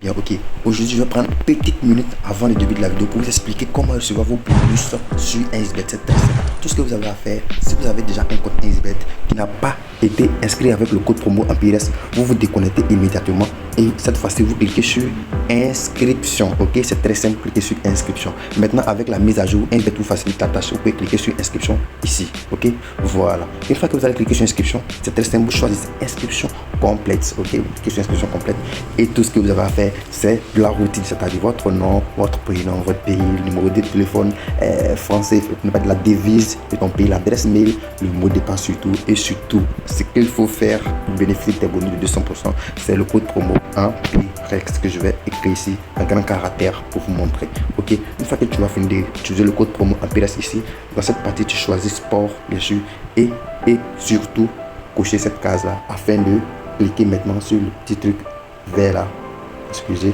Bien, ok. Aujourd'hui, je vais prendre une petite minute avant le début de la vidéo pour vous expliquer comment recevoir vos bonus sur 1xBet. C'est très simple. Tout ce que vous avez à faire, si vous avez déjà un compte 1xBet qui n'a pas été inscrit avec le code promo Empires, vous vous déconnectez immédiatement et cette fois-ci, vous cliquez sur inscription. Ok, c'est très simple. Cliquez sur inscription. Maintenant, avec la mise à jour, 1xBet vous facilite la tâche. Vous pouvez cliquer sur inscription ici. Ok, voilà. Une fois que vous allez cliquer sur inscription, c'est très simple. Vous choisissez inscription complète. Ok, vous cliquez sur inscription complète et tout ce que vous avez à faire, c'est la routine, c'est-à-dire votre nom, votre prénom, votre pays, le numéro de téléphone français, de la devise de ton pays, l'adresse mail, le mot de passe surtout, et surtout, ce qu'il faut faire pour bénéficier des bonus de 200%, c'est le code promo Empirex que je vais écrire ici en grand caractère pour vous montrer. Ok, une fois que tu vas finir d'utiliser le code promo Empirex ici, dans cette partie, tu choisis sport, bien sûr, et surtout, cocher cette case là afin de cliquer maintenant sur le petit truc vert là, excusez,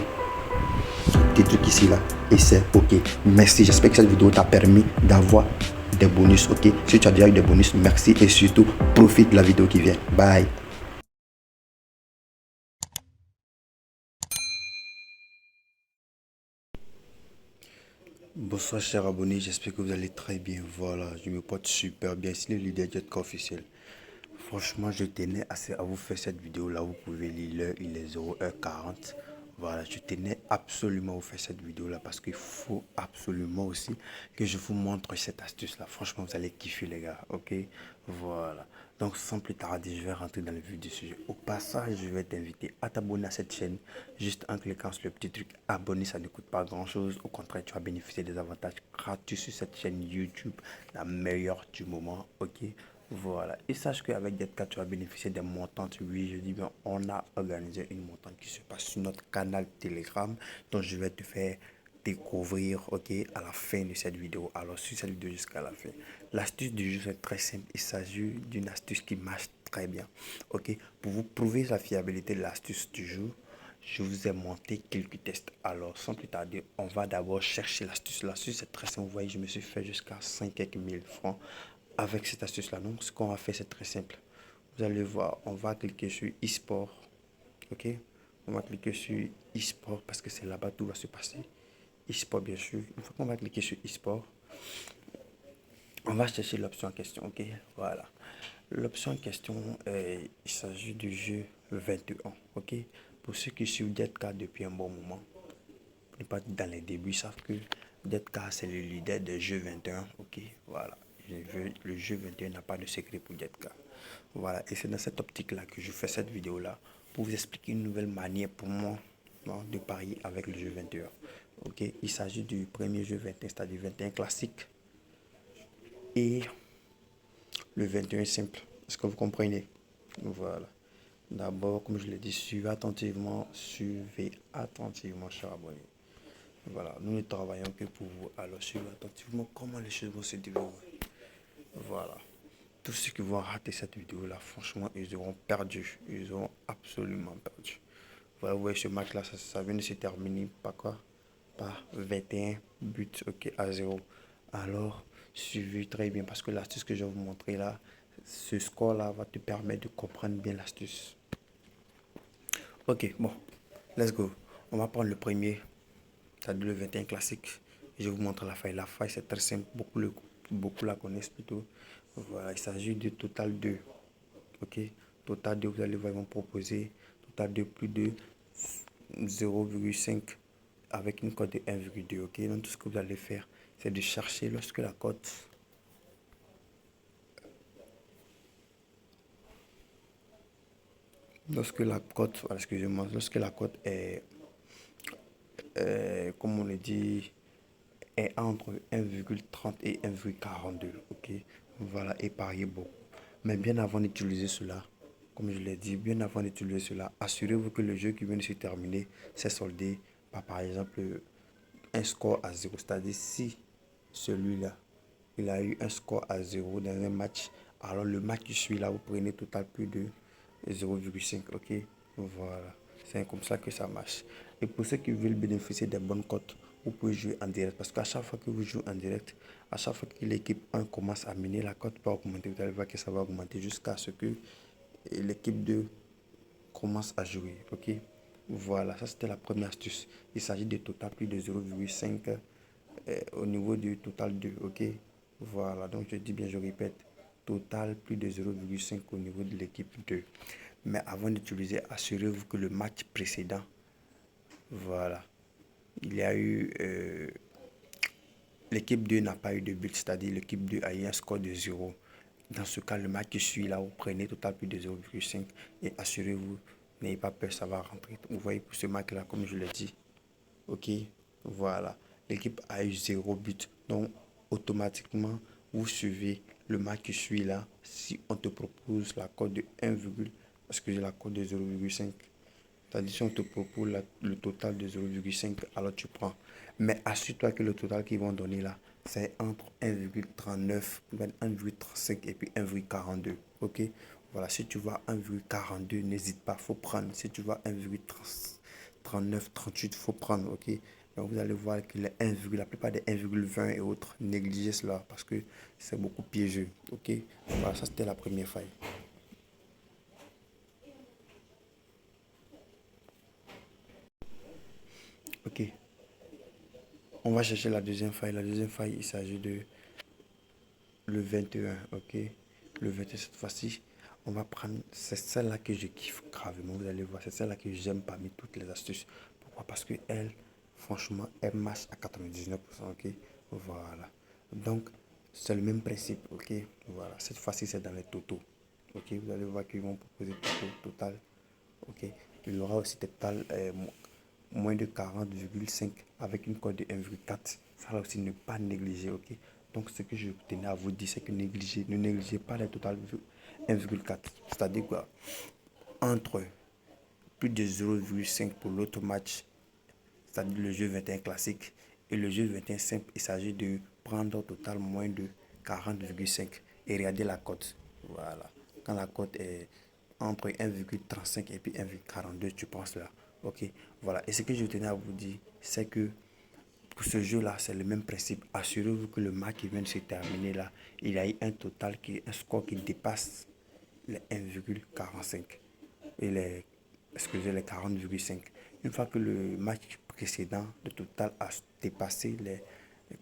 petit truc ici là, et c'est ok. Merci, j'espère que cette vidéo t'a permis d'avoir des bonus. Ok, si tu as déjà eu des bonus, merci, et surtout profite de la vidéo qui vient. Bye. Bonsoir chers abonnés, j'espère que vous allez très bien. Voilà, je me porte super bien. C'est le leader Jetka officiel. Franchement, je tenais assez à vous faire cette vidéo là. Vous pouvez lire l'heure, il est 0h40. Voilà, je tenais absolument à vous faire cette vidéo là parce qu'il faut absolument aussi que je vous montre cette astuce là. Franchement, vous allez kiffer les gars, ok? Voilà. Donc, sans plus tarder, je vais rentrer dans le vif du sujet. Au passage, je vais t'inviter à t'abonner à cette chaîne juste en cliquant sur le petit truc abonner. Ça ne coûte pas grand chose. Au contraire, tu vas bénéficier des avantages gratuits sur cette chaîne YouTube, la meilleure du moment, ok? Voilà. Et sache qu'avec Jetka, tu vas bénéficier des montantes. Oui, je dis bien, on a organisé une montante qui se passe sur notre canal Telegram, dont je vais te faire découvrir, ok, à la fin de cette vidéo. Alors, sur cette vidéo jusqu'à la fin. L'astuce du jour est très simple. Il s'agit d'une astuce qui marche très bien, ok. Pour vous prouver la fiabilité de l'astuce du jour, je vous ai monté quelques tests. Alors, sans plus tarder, on va d'abord chercher l'astuce. L'astuce est très simple. Vous voyez, je me suis fait jusqu'à 5 quelques mille francs avec cette astuce-là. Donc, ce qu'on va faire, c'est très simple. Vous allez voir, on va cliquer sur e-sport. Ok? On va cliquer sur e-sport parce que c'est là-bas tout va se passer. E-sport, bien sûr. Une fois qu'on va cliquer sur e-sport, on va chercher l'option en question. Ok? Voilà. L'option en question, il s'agit du jeu 21. Ok? Pour ceux qui suivent Jetka depuis un bon moment, pas dans les débuts, savent que Jetka, c'est le leader des jeux 21. Ok? Voilà. Le jeu 21 n'a pas de secret pour Jetka. Voilà, et c'est dans cette optique-là que je fais cette vidéo-là pour vous expliquer une nouvelle manière pour moi de parier avec le jeu 21. Ok, il s'agit du premier jeu 21, c'est-à-dire 21 classique et le 21 simple. Est-ce que vous comprenez? Voilà. D'abord, comme je l'ai dit, suivez attentivement, chers abonnés. Voilà, nous ne travaillons que pour vous. Alors, suivez attentivement comment les choses vont se développer. Voilà. Tous ceux qui vont rater cette vidéo là, franchement, ils auront perdu. Ils auront absolument perdu. Voilà, vous voyez ce match là, ça vient de se terminer par quoi? Par 21 buts, ok, à 0. Alors, suivez très bien parce que l'astuce que je vais vous montrer là, ce score là va te permettre de comprendre bien l'astuce. Ok, bon, let's go. On va prendre le premier, c'est-à-dire le 21 classique. Je vais vous montrer la faille. La faille, c'est très simple. Beaucoup la connaissent plutôt. Voilà, il s'agit de total 2. Ok, total 2, vous allez voir, ils vont proposer total de plus de 0,5 avec une cote de 1,2. Ok, donc tout ce que vous allez faire, c'est de chercher lorsque la cote voilà, excusez-moi, lorsque la cote est, comme on le dit, est entre 1,30 et 1,42. Ok, voilà, et pariez beaucoup. Mais bien avant d'utiliser cela, comme je l'ai dit, bien avant d'utiliser cela, assurez-vous que le jeu qui vient de se terminer s'est soldé par exemple un score à 0. C'est-à-dire si celui-là, il a eu un score à 0 dans un match, alors le match qui suit là, vous prenez total plus de 0,5. Ok, voilà, c'est comme ça que ça marche. Et pour ceux qui veulent bénéficier des bonnes cotes, vous pouvez jouer en direct parce qu'à chaque fois que vous jouez en direct, à chaque fois que l'équipe 1 commence à mener, la cote peut augmenter. Vous allez voir que ça va augmenter jusqu'à ce que l'équipe 2 commence à jouer. Ok, Voilà, ça c'était la première astuce. Il s'agit de total plus de 0,5 au niveau du total 2, ok? Voilà, donc je dis bien, je répète, total plus de 0,5 au niveau de l'équipe 2. Mais avant d'utiliser, assurez-vous que le match précédent, voilà, il y a eu, l'équipe 2 n'a pas eu de but, c'est-à-dire l'équipe 2 a eu un score de 0. Dans ce cas, le match qui suit là, vous prenez total plus de 0,5 et assurez-vous, n'ayez pas peur, ça va rentrer. Vous voyez, pour ce match-là, comme je l'ai dit, ok, voilà, l'équipe a eu 0 but. Donc, automatiquement, vous suivez le match qui suit là. Si on te propose la cote de 1, excusez, la cote de 0,5, c'est-à-dire si on te propose le total de 0,5, alors tu prends. Mais assure-toi que le total qu'ils vont donner là, c'est entre 1,39, 1,35 et puis 1,42. Ok? Voilà, si tu vois 1,42, n'hésite pas, faut prendre. Si tu vois 1,39, 38, faut prendre. Ok? Donc vous allez voir que la plupart des 1,20 et autres, négligez cela parce que c'est beaucoup piégeux. Ok? Voilà, ça c'était la première faille. Ok, on va chercher la deuxième faille. La deuxième faille, il s'agit de le 21, ok? Le 21, cette fois-ci, on va prendre, c'est celle-là que je kiffe gravement, vous allez voir, c'est celle-là que j'aime parmi toutes les astuces. Pourquoi? Parce que elle, franchement, elle marche à 99%, ok? Voilà. Donc, c'est le même principe, ok? Voilà, cette fois-ci, c'est dans les totaux, ok? Vous allez voir qu'ils vont proposer total, ok? Il y aura aussi total moins de 40,5 avec une cote de 1,4. Ça là aussi, ne pas négliger, ok? Donc, ce que je tenais à vous dire, c'est que ne négligez pas les total 1,4. C'est-à-dire quoi? Entre plus de 0,5 pour l'autre match, c'est-à-dire le jeu 21 classique, et le jeu 21 simple, il s'agit de prendre au total moins de 40,5 et regarder la cote. Voilà. Quand la cote est entre 1,35 et puis 1,42, tu penses là. Ok. Voilà. Et ce que je tenais à vous dire, c'est que pour ce jeu-là, c'est le même principe. Assurez-vous que le match qui vient de se terminer là, il a eu un total un score qui dépasse les 1,45 et les 40,5. Une fois que le match précédent, le total a dépassé les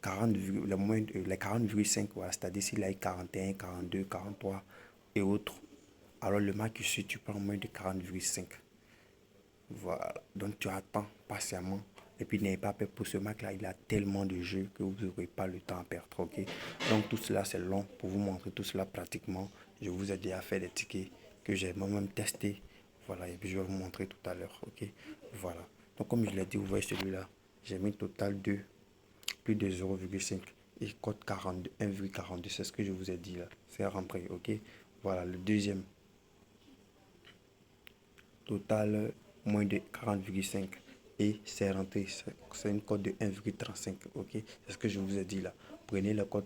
40, les 40,5, voilà, c'est-à-dire s'il a eu 41, 42, 43 et autres, alors le match qui suit, tu prends moins de 40,5. Voilà, donc tu attends patiemment. Et puis n'ayez pas peur pour ce match-là, il a tellement de jeux que vous n'aurez pas le temps à perdre, ok? Donc tout cela c'est long pour vous montrer tout cela pratiquement. Je vous ai déjà fait des tickets que j'ai moi-même testé. Voilà, et puis je vais vous montrer tout à l'heure, ok? Voilà. Donc comme je l'ai dit, vous voyez celui-là, j'ai mis total de plus de 0,5 et code 42, 1,42, c'est ce que je vous ai dit là. C'est rentré, ok? Voilà, le deuxième total moins de 40,5 et c'est rentré, c'est une cote de 1,35, ok, c'est ce que je vous ai dit là. Prenez le code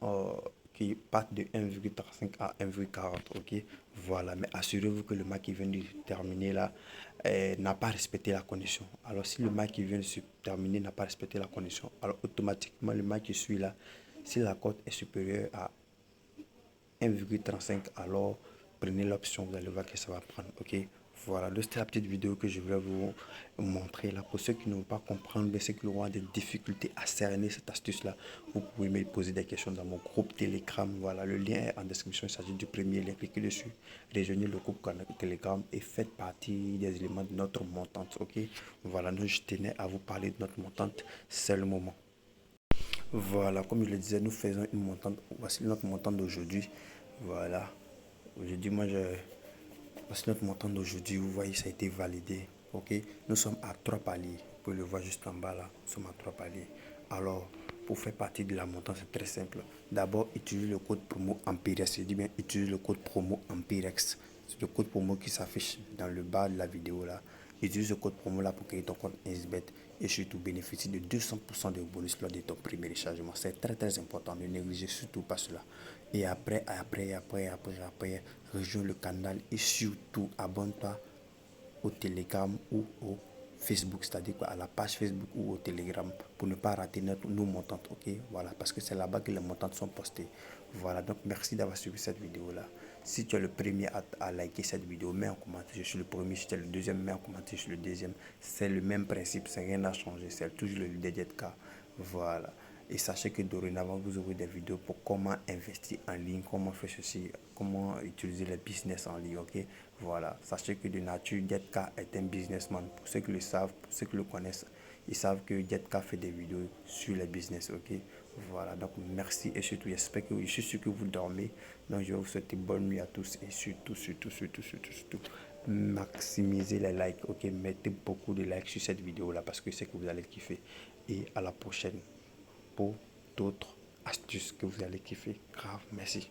euh, qui part de 1,35 à 1,40, ok, voilà. Mais assurez-vous que le match qui vient de terminer là n'a pas respecté la condition. Alors si le match qui vient de se terminer n'a pas respecté la condition, alors automatiquement le match qui suit là, si la cote est supérieure à 1,35, alors prenez l'option, vous allez voir que ça va prendre, ok. Voilà, c'était la petite vidéo que je voulais vous montrer là. Pour ceux qui ne vont pas comprendre, mais ceux qui auront des difficultés à cerner cette astuce là, vous pouvez me poser des questions dans mon groupe Telegram. Voilà, le lien est en description, il s'agit du premier lien, cliquez dessus, rejoignez le groupe Telegram et faites partie des éléments de notre montante, ok. Voilà, nous je tenais à vous parler de notre montante, c'est le moment. Voilà, comme je le disais, nous faisons une montante. Voici notre montant d'aujourd'hui. Voilà. Aujourd'hui, voici notre montant d'aujourd'hui. Vous voyez, ça a été validé. Ok. Nous sommes à 3 paliers. Vous pouvez le voir juste en bas là. Nous sommes à 3 paliers. Alors, pour faire partie de la montante, c'est très simple. D'abord, utilisez le code promo Empirex. Je dis bien, utilisez le code promo Empirex. C'est le code promo qui s'affiche dans le bas de la vidéo là. Utilise ce code promo là pour créer ton compte XBET et surtout bénéficie de 200% de bonus lors de ton premier rechargement. C'est très très important, ne négligez surtout pas cela. Et après, rejoins le canal et surtout abonne-toi au Telegram ou au Facebook, c'est-à-dire à la page Facebook ou au Telegram pour ne pas rater nos montantes, ok? Voilà, parce que c'est là-bas que les montantes sont postées. Voilà, donc merci d'avoir suivi cette vidéo-là. Si tu es le premier à liker cette vidéo, mets un commentaire, je suis le premier. Si tu es le deuxième, mets un commentaire, je suis le deuxième. C'est le même principe, c'est rien à changer, c'est toujours le leader Jetka. Voilà. Et sachez que dorénavant, vous aurez des vidéos pour comment investir en ligne, comment faire ceci, comment utiliser le business en ligne, ok? Voilà. Sachez que de nature, Jetka est un businessman. Pour ceux qui le savent, pour ceux qui le connaissent, ils savent que Jetka fait des vidéos sur les business, ok? Voilà, donc merci et surtout, j'espère que je suis sûr que vous dormez. Donc, je vais vous souhaiter bonne nuit à tous et surtout, maximisez les likes, ok? Mettez beaucoup de likes sur cette vidéo-là parce que c'est que vous allez kiffer. Et à la prochaine pour d'autres astuces que vous allez kiffer. Grave, merci.